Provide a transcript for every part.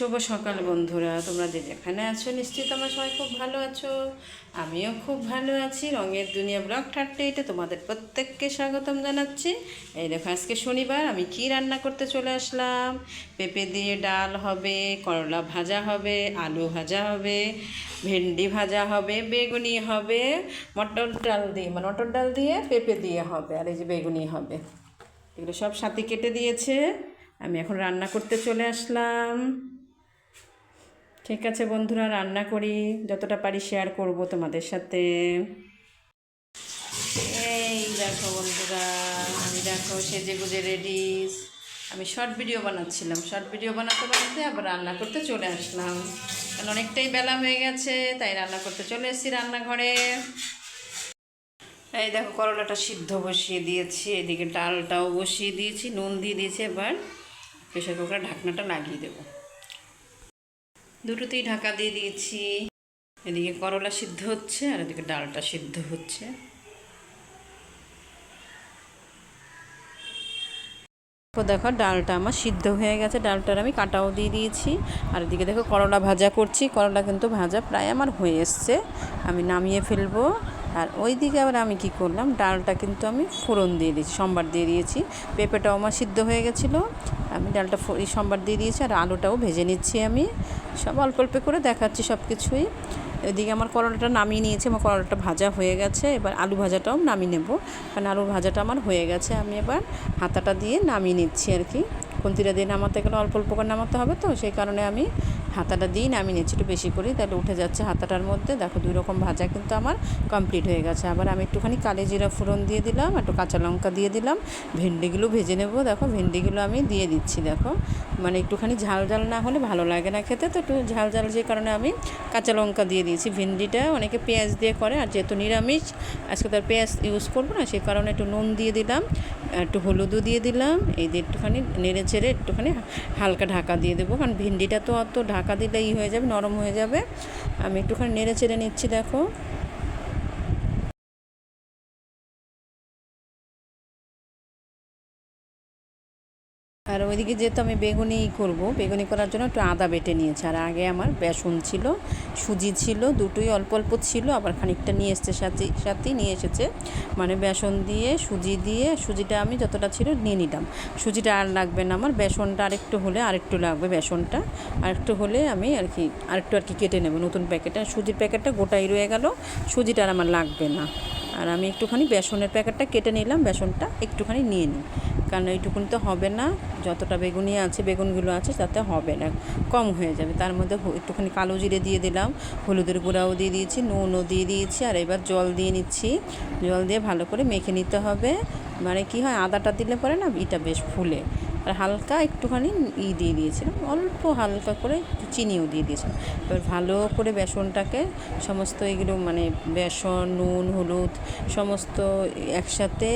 শুভ সকাল বন্ধুরা, তোমরা যে যেখানে আছো নিশ্চয়ই তোমরা সবাই খুব ভালো আছো। আমিও খুব ভালো আছি। রঙের দুনিয়া ব্লগ 38-এ তোমাদের প্রত্যেককে স্বাগতম জানাচ্ছি। এই দেখো, আজকে শনিবার আমি কি রান্না করতে চলে আসলাম। পেঁপে দিয়ে ডাল হবে, করলা ভাজা হবে, আলু ভাজা হবে, ভেন্ডি ভাজা হবে, বেগুনি হবে, মটর ডাল দিয়ে পেঁপে দিয়ে হবে, আর এই যে বেগুনি হবে। এগুলো সব সাথে কেটে দিয়েছে। আমি এখন রান্না করতে চলে আসলাম। ঠিক আছে বন্ধুরা, রান্না করি, যতটা পারি শেয়ার করব তোমাদের সাথে। এই দেখো বন্ধুরা, আমি দেখো সেজে গুজে রেডি। আমি শর্ট ভিডিও বানাচ্ছিলাম, শর্ট ভিডিও বানাতে বানাতে আবার রান্না করতে চলে আসলাম, কারণ অনেকটাই বেলা হয়ে গেছে, তাই রান্না করতে চলে এসেছি রান্নাঘরে। এই দেখো, করলাটা সিদ্ধ বসিয়ে দিয়েছি, এদিকে ডালটাও বসিয়ে দিয়েছি, নুন দিয়ে দিয়েছি। এবার প্রেশার কুকারে ঢাকনাটা লাগিয়ে দেবো। দুটোতেই ঢাকা দিয়ে দিয়েছি। এদিকে করলা সিদ্ধ হচ্ছে আর এদিকে ডালটা সিদ্ধ হচ্ছে। দেখো ডালটা আমার সিদ্ধ হয়ে গেছে, ডালটার আমি কাটাও দিয়ে দিয়েছি। আর এদিকে দেখো করলা ভাজা করছি, করলা কিন্তু ভাজা প্রায় আমার হয়ে এসছে, আমি নামিয়ে ফেলবো। আর ওই দিকে আবার আমি কি করলাম, ডালটা কিন্তু আমি ফোড়ন দিয়ে দিয়েছি, সম্বার দিয়ে দিয়েছি। পেঁপেটাও আমার সিদ্ধ হয়ে গেছিলো, আমি ডালটা সম্বার দিয়ে দিয়েছি। আর আলুটাও ভেজে নিচ্ছি, আমি সব অল্প অল্প করে দেখাচ্ছি সব কিছুই। এদিকে আমার করলাটা নামিয়ে নিয়েছি, আমার করলাটা ভাজা হয়ে গেছে। এবার আলু ভাজাটাও নামিয়ে নেব, কারণ আলু ভাজাটা আমার হয়ে গেছে। আমি এবার হাতাটা দিয়ে নামিয়ে নিচ্ছি আর কি। খুন্তিটা দিয়ে নামাতে গেলে অল্প অল্প করে নামাতে হবে, তো সেই কারণে আমি হাতাটা দিয়েই নামিয়ে নিচ্ছি একটু বেশি করে, তাহলে উঠে যাচ্ছে হাতাটার মধ্যে। দেখো 2 রকম ভাজা কিন্তু আমার কমপ্লিট হয়ে গেছে। আবার আমি একটুখানি কালো জিরা ফোড়ন দিয়ে দিলাম, একটু কাঁচা লঙ্কা দিয়ে দিলাম। ভেন্ডিগুলো ভেজে নেব, দেখো ভেন্ডিগুলো আমি দিয়ে দিচ্ছি। দেখো মানে একটুখানি ঝাল ঝাল না হলে ভালো লাগে না খেতে, তো একটু ঝাল ঝাল যে কারণে আমি কাঁচা লঙ্কা দিয়ে দিয়েছি। ভেন্ডিটা অনেকে পেঁয়াজ দিয়ে করে, আর যেহেতু নিরামিষ আজকে তার পেঁয়াজ ইউজ করবো না, সেই কারণে একটু নুন দিয়ে দিলাম, একটু হলুদও দিয়ে দিলাম। এই দিয়ে একটুখানি নেড়ে চেড়ে একটুখানি হালকা ঢাকা দিয়ে দেবো, কারণ ভেন্ডিটা তো অত ঢাকা দিলেই হয়ে যাবে, নরম হয়ে যাবে। আমি একটুখানি নেড়ে চেড়ে নিচ্ছি। দেখো আর ওইদিকে যেহেতু আমি বেগুনি করব, বেগুনি করার জন্য একটু আদা বেটে নিয়েছি। আর আগে আমার বেসন ছিল, সুজি ছিল, দুটোই অল্প অল্প ছিল, আবার খানিকটা নিয়ে এসছে সাথেই নিয়ে এসেছে। মানে বেসন দিয়ে সুজি দিয়ে, সুজিটা আমি যতটা ছিল নিয়ে নিলাম। সুজিটা আর লাগবে না আমার, বেসনটা আরেকটু হলে আরেকটু লাগবে, বেসনটা আরেকটু হলে আমি আরেকটু কেটে নেব নতুন প্যাকেটে। সুজির প্যাকেটটা গোটাই রয়ে গেল, সুজিটা আর আমার লাগবে না। আর আমি একটুখানি বেসনের প্যাকেটটা কেটে নিলাম, বেসনটা একটুখানি নিয়ে নিই, কারণ এইটুকুনি তো হবে না, যতটা বেগুনি আছে বেগুনগুলো আছে তাতে হবে না, কম হয়ে যাবে। তার মধ্যে একটুখানি কালো জিরে দিয়ে দিলাম, হলুদের গুঁড়াও দিয়ে দিয়েছি, নুনও দিয়ে দিয়েছি। আর এবার জল দিয়ে নিচ্ছি, জল দিয়ে ভালো করে মেখে নিতে হবে। মানে কি হয়, আদাটা দিলে পরে না এটা বেশ ফুলে। আর হালকা একটুখানি দিয়ে দিয়েছিলাম, অল্প হালকা করে চিনিও দিয়ে দিয়েছিলাম। এবার ভালো করে বেসনটাকে সমস্ত এগুলো মানে বেসন, নুন, হলুদ সমস্ত একসাথে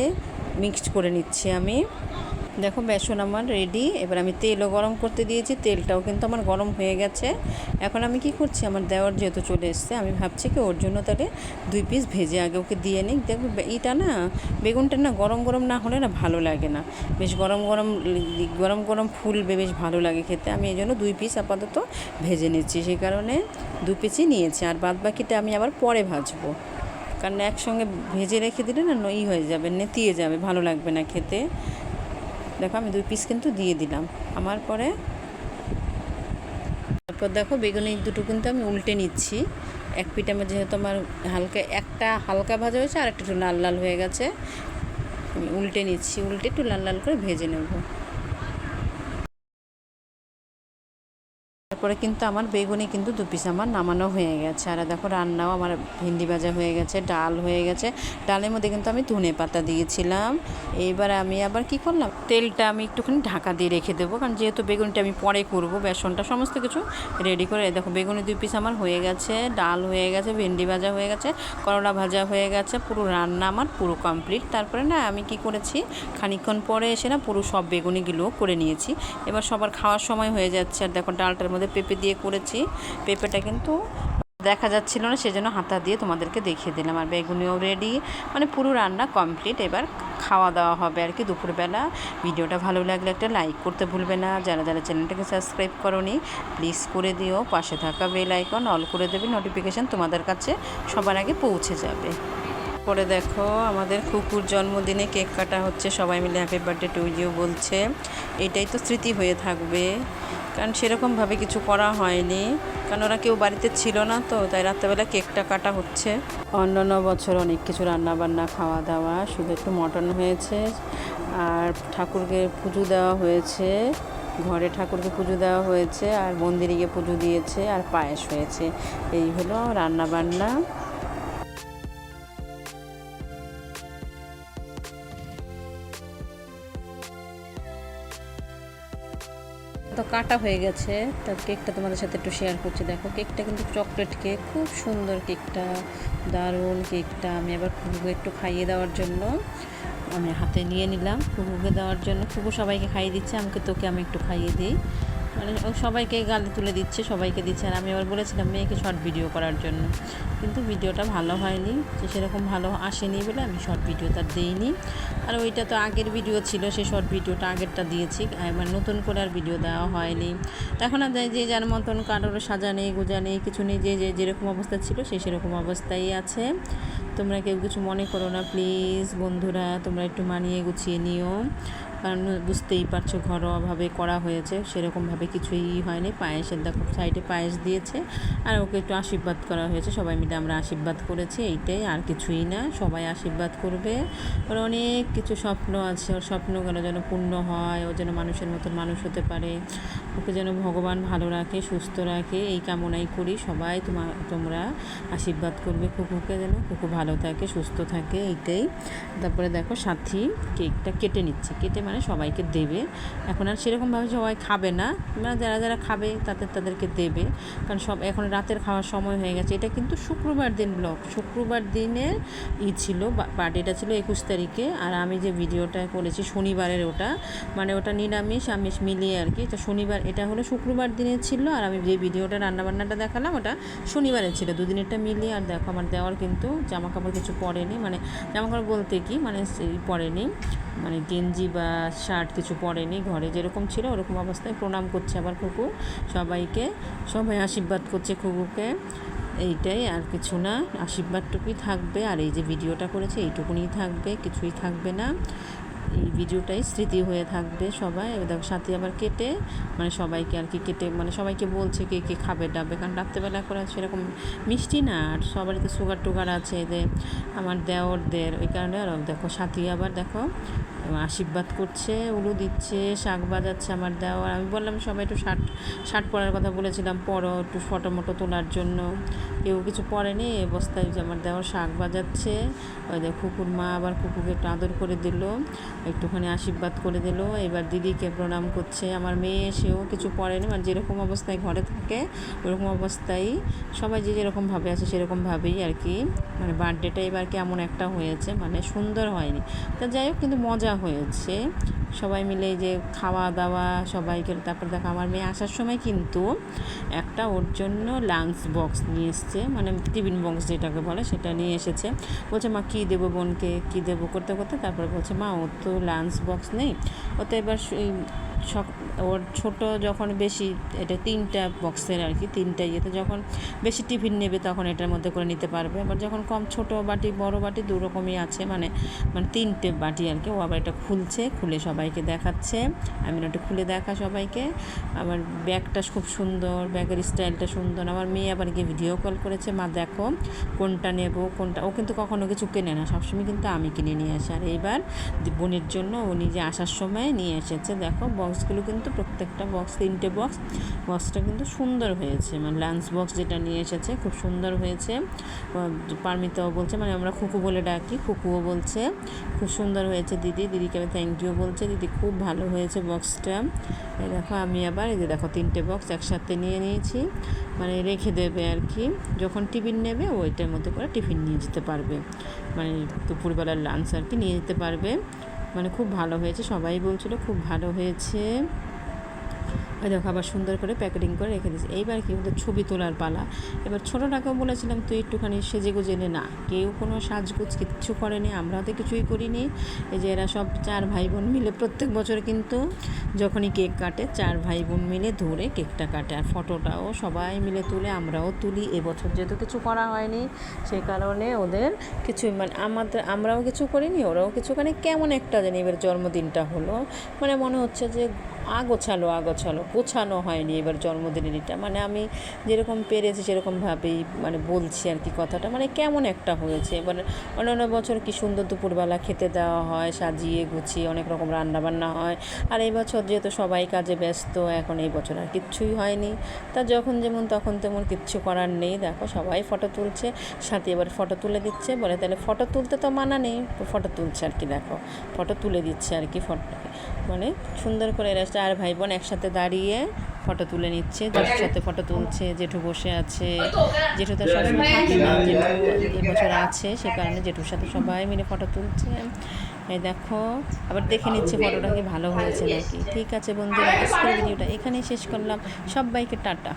মিক্সড করে নিচ্ছি আমি। দেখো বেসন আমার রেডি। এবার আমি তেলও গরম করতে দিয়েছি, তেলটাও কিন্তু আমার গরম হয়ে গেছে। এখন আমি কি করছি, আমার দেওয়ার যেহেতু চলে এসছে, আমি ভাবছি কি ওর জন্য তাহলে 2 পিস ভেজে আগে ওকে দিয়ে নিই। দেখো এটা না, বেগুনটা না গরম গরম না হলে না ভালো লাগে না, বেশ গরম গরম গরম গরম ফুলবে, বেশ ভালো লাগে খেতে। আমি এই জন্য 2 পিস আপাতত ভেজে নিচ্ছি, সেই কারণে 2 পিসই নিয়েছি। আর বাদ বাকিটা আমি আবার পরে ভাজবো, কারণ একসঙ্গে ভেজে রেখে দিলে না হয়ে যাবে, নেতিয়ে যাবে, ভালো লাগবে না খেতে। দেখো আমি 2 পিস কিন্তু দিয়ে দিলাম আমার পরে। তারপর দেখো বেগুনি দুটো কিন্তু আমি উল্টে নিচ্ছি। এক পিঠ আমার যেহেতু আমার একটা হালকা ভাজা হয়েছে, আর একটু লাল লাল হয়ে গেছে, আমি উল্টে নিচ্ছি, উল্টে একটু লাল লাল করে ভেজে নেব। তারপরে কিন্তু আমার বেগুনি কিন্তু 2 পিস আমার নামানো হয়ে গেছে। আর দেখো রান্নাও আমার ভেন্ডি ভাজা হয়ে গেছে, ডাল হয়ে গেছে। ডালের মধ্যে কিন্তু আমি ধনে পাতা দিয়েছিলাম। এইবার আমি আবার কি করলাম, তেলটা আমি একটুখানি ঢাকা দিয়ে রেখে দেবো, কারণ যেহেতু বেগুনটা আমি পরে করব, বেসনটা সমস্ত কিছু রেডি করে। দেখো বেগুনি 2 পিস আমার হয়ে গেছে, ডাল হয়ে গেছে, ভেন্ডি ভাজা হয়ে গেছে, করলা ভাজা হয়ে গেছে, পুরো রান্না আমার পুরো কমপ্লিট। তারপরে না আমি কি করেছি, খানিকক্ষণ পরে এসে না পুরো সব বেগুনিগুলো করে নিয়েছি। এবার সবার খাওয়ার সময় হয়ে যাচ্ছে। আর দেখো ডালটার মধ্যে পেঁপে দিয়ে করেছি, পেঁপেটা কিন্তু দেখা যাচ্ছিল না, সেজন্য হাতা দিয়ে তোমাদেরকে দেখিয়ে দিলাম। আর বেগুনিও রেডি, মানে পুরো রান্না কমপ্লিট। এবার খাওয়া দাওয়া হবে আর কি দুপুরবেলা। ভিডিওটা ভালো লাগলে একটা লাইক করতে ভুলবে না। যারা যারা চ্যানেলটাকে সাবস্ক্রাইব করোনি প্লিজ করে দিও, পাশে থাকা বেল আইকন অল করে দেবে, নোটিফিকেশান তোমাদের কাছে সবার আগে পৌঁছে যাবে। পরে দেখো আমাদের কুকুর জন্মদিনে কেক কাটা হচ্ছে, সবাই মিলে হ্যাপি বার্থডে টু ইউ বলছে। এটাই তো স্মৃতি হয়ে থাকবে, কারণ সেরকমভাবে কিছু করা হয়নি, কারণ ওরা কেউ বাড়িতে ছিল না, তো তাই রাত্রেবেলা কেকটা কাটা হচ্ছে। অন্যান্য বছর অনেক কিছু রান্নাবান্না খাওয়া দাওয়া, শুধু একটু মটন হয়েছে আর ঠাকুরকে পুজো দেওয়া হয়েছে, ঘরে ঠাকুরকে পুজো দেওয়া হয়েছে আর মন্দিরে গিয়ে পুজো দিয়েছে আর পায়েস হয়েছে। এই হলো রান্নাবান্না। তো কাটা হয়ে গেছে, তো কেকটা তোমাদের সাথে একটু শেয়ার করছি। দেখো কেকটা কিন্তু চকলেট কেক, খুব সুন্দর কেকটা, দারুণ কেকটা। আমি আবার কুকুকে একটু খাইয়ে দেওয়ার জন্য আমি হাতে নিয়ে নিলাম, কুকুকে দেওয়ার জন্য। কুকু সবাইকে খাইয়ে দিচ্ছে, তোকে আমি একটু খাইয়ে দিই, মানে ও সবাইকে গালে তুলে দিচ্ছে, সবাইকে দিচ্ছে। আর আমি আবার বলেছিলাম মেয়েকে শর্ট ভিডিও করার জন্য, কিন্তু ভিডিওটা ভালো হয়নি, যে সেরকম ভালো আসেনি বলে আমি শর্ট ভিডিও তার দিইনি। আর ওইটা তো আগের ভিডিও ছিল, সেই শর্ট ভিডিওটা আগেরটা দিয়েছি, এবার নতুন করে আর ভিডিও দেওয়া হয়নি। এখন আর যে যার মতন কারোর সাজা নেই, গোজা নেই, কিছু নেই, যে যেরকম অবস্থা ছিল সে সেরকম অবস্থায় আছে। তোমরা কেউ কিছু মনে করো না প্লিজ বন্ধুরা, তোমরা একটু মানিয়ে গুছিয়ে নিও, কারণ বুঝতেই পারছো ঘরোয়াভাবে করা হয়েছে, সেরকমভাবে কিছুই হয়নি। পায়েসের দেখো সাইডে পায়েস দিয়েছে আর ওকে একটু আশীর্বাদ করা হয়েছে, সবাই মিলে আমরা আশীর্বাদ করেছি, এইটাই, আর কিছুই না। সবাই আশীর্বাদ করবে, ওর অনেক কিছু স্বপ্ন আছে, ওর স্বপ্নগুলো যেন পূর্ণ হয়, ও যেন মানুষের মতন মানুষ হতে পারে, ওকে যেন ভগবান ভালো রাখে, সুস্থ রাখে, এই কামনাই করি। সবাই তোমরা আশীর্বাদ করবে কুকুকে, যেন কুকু ভালো থাকে, সুস্থ থাকে, এইটাই। তারপরে দেখো সাথী কেকটা কেটে নিচ্ছে, কেটে মানে সবাইকে দেবে। এখন আর সেরকমভাবে সবাই খাবে না, মানে যারা যারা খাবে তাদেরকে দেবে, কারণ সব এখন রাতের খাওয়ার সময় হয়ে গেছে। এটা কিন্তু শুক্রবার দিন ব্লগ, শুক্রবার দিনের ছিল, বার্থডেটা ছিল 21 তারিখে, আর আমি যে ভিডিওটা করেছি শনিবারের, ওটা মানে ওটা নিরামিষ আমিষ মিলিয়ে আর কি। তো শনিবার, এটা হলো শুক্রবার দিনের ছিল, আর আমি যে ভিডিওটা রান্নাবান্নাটা দেখালাম ওটা শনিবারের ছিল, দুদিনেরটা মিলিয়ে। আর দেখো আমার দেওয়ার কিন্তু জামা কাপড় কিছু পরেনি, মানে জামা কাপড় বলতে কি মানে পরেনি, মানে গেঞ্জি বা শার্ট কিছু পরেনি, ঘরে যেরকম ছিল ওরকম অবস্থায় প্রণাম করছে আবার কুকু সবাইকে, সবাই আশীর্বাদ করছে কুকুকে, এইটাই, আর কিছু না। আশীর্বাদটুকুই থাকবে, আর এই যে ভিডিওটা করেছে এইটুকুনি থাকবে, কিছুই থাকবে না। এই ভিডিওটাই স্মৃতি হয়ে থাকবে সবাই। দেখো সাথে আবার কেটে, মানে সবাইকে আর কি কেটে, মানে সবাইকে বলছে কে কে খাবে ডাবে, কারণ রাত্রেবেলা করে সেরকম মিষ্টি না, আর সবারই তো সুগার টুগার আছে এদের, আমার দেওরদের, ওই কারণে। আর দেখো সাথী আবার দেখো আশীর্বাদ করছে, উলু দিচ্ছে, শাক বাজাচ্ছে আমার দেওয়ার। আমি বললাম সবাই একটু শার্ট পরার কথা বলেছিলাম, পরো একটু ফটো মটো তোলার জন্য, কেউ কিছু পরেনি। এই অবস্থায় যে আমার দেওয়ার শাক বাজাচ্ছে, ওই যে কুকুর মা আবার কুকুরকে একটু আদর করে দিল, একটুখানি আশীর্বাদ করে দিল। এবার দিদিকে প্রণাম করছে। আমার মেয়ে, সেও কিছু পরেনি, মানে যেরকম অবস্থায় ঘরে থাকে ওরকম অবস্থায় সবাই যে যেরকমভাবে আছে সেরকমভাবেই আর কি। মানে বার্থডেটা এবার কেমন একটা হয়েছে, মানে সুন্দর হয়নি, তা যাই হোক কিন্তু মজা হয়েছে। সবাই মিলে যে খাওয়া দাওয়া সবাইকে। তারপর দেখো আমার মেয়ে আসার সময় কিন্তু একটা ওর জন্য লাঞ্চ বক্স নিয়ে এসছে, মানে টিফিন বক্স যেটাকে বলে সেটা নিয়ে এসেছে। বলছে মা কী দেবো বোনকে, কী দেবো করতে করতে তারপরে বলছে মা ওর তো লাঞ্চ বক্স নেই, ও তো এবার ওর ছোটো যখন বেশি, এটা 3টা বক্সের আর কি, 3টা ইয়েতে যখন বেশি টিফিন নেবে তখন এটার মধ্যে করে নিতে পারবে। আবার যখন কম, ছোটো বাটি বড় বাটি দু রকমই আছে, মানে 3টে বাটি আর কি। ও আবার এটা খুলছে, খুলে সবাইকে দেখাচ্ছে। আমি ওটা খুলে দেখা সবাইকে। আবার ব্যাগটা খুব সুন্দর, ব্যাগের স্টাইলটা সুন্দর। আমার মেয়ে আবার গিয়ে ভিডিও কল করেছে, মা দেখো কোনটা নেব কোনটা। ও কিন্তু কখনো কিছু কেনে না, সবসময় কিন্তু আমি কিনে নিয়ে আসি। আর এইবার বোনের জন্য ও নিজে আসার সময় নিয়ে এসেছে। দেখো বক্সগুলো কিন্তু প্রত্যেকটা বক্স, 3টে বক্সটা কিন্তু সুন্দর হয়েছে, মানে লাঞ্চ বক্স যেটা নিয়ে এসেছে খুব সুন্দর হয়েছে। পারমিতাও বলছে, মানে আমরা খুকু বলে ডাকি, খুকুও বলছে খুব সুন্দর হয়েছে দিদিকে আমি থ্যাংক ইউ বলছে, দিদি খুব ভালো হয়েছে বক্সটা। এই দেখো আমি আবার এই যে দেখো 3টে বক্স একসাথে নিয়ে নিয়েছি, মানে রেখে দেবে আর কি, যখন টিফিন নেবে ওইটার মধ্যে করে টিফিন নিয়ে যেতে পারবে, মানে দুপুরবেলার লাঞ্চ আর কি নিয়ে যেতে পারবে। মানে খুব ভালো হয়েছে, সবাই বলছিল খুব ভালো হয়েছে। দেখো আবার সুন্দর করে প্যাকেটিং করে রেখে দিয়েছি। এইবার কি ওদের ছবি তোলার পালা। এবার ছোটোটাকেও বলেছিলাম তুই একটুখানি সেজে গুজে নে, না কেউ কোনো সাজগুজ কিচ্ছু করেনি, আমরাও তো কিছুই করিনি। এই যে এরা সব 4 ভাই বোন মিলে প্রত্যেক বছর কিন্তু যখনই কেক কাটে 4 ভাই বোন মিলে ধরে কেকটা কাটে, আর ফটোটাও সবাই মিলে তুলে, আমরাও তুলি। এবছর যেহেতু কিছু করা হয়নি সেই কারণে ওদের কিছুই মানে আমরাও কিছু করিনি, ওরাও কিছু মানে কেমন একটা জানি এবার জন্মদিনটা হলো, মানে মনে হচ্ছে যে আগোছালো গোছানো হয়নি এবার জন্মদিনের এটা। মানে আমি যেরকম পেরেছি সেরকমভাবেই মানে বলছি আর কি কথাটা, মানে কেমন একটা হয়েছে। এবার অন্যান্য বছর কি সুন্দর দুপুরবেলা খেতে দেওয়া হয়, সাজিয়ে গুছিয়ে অনেক রকম রান্নাবান্না হয়, আর এই বছর যেহেতু সবাই কাজে ব্যস্ত, এখন এই বছর আর কিচ্ছুই হয়নি। তা যখন যেমন তখন তেমন কিচ্ছু করার নেই। দেখো সবাই ফটো তুলছে, সাথে এবার ফটো তুলে দিচ্ছে, বলে তাহলে ফটো তুলতে তো মানা নেই, ফটো তুলছে আর কি, দেখো ফটো তুলে দিচ্ছে আর কি। ফটো মানে সুন্দর করে এরা 4 ভাই বোন একসাথে দাঁড়িয়ে ফটো তুলে নিচ্ছে। জেঠুর সাথে ফটো তুলছে, জেঠু বসে আছে, জেঠু তো সবসময় থাকে না, জেঠু এবছর আছে সে কারণে জেঠুর সাথে সবাই মিলে ফটো তুলছে। এই দেখো আবার দেখে নিচ্ছে ফটোটা কি ভালো হয়েছে নাকি। ঠিক আছে বন্ধুরা, আজকের ভিডিওটা এখানেই শেষ করলাম। সবাইকে টাটা।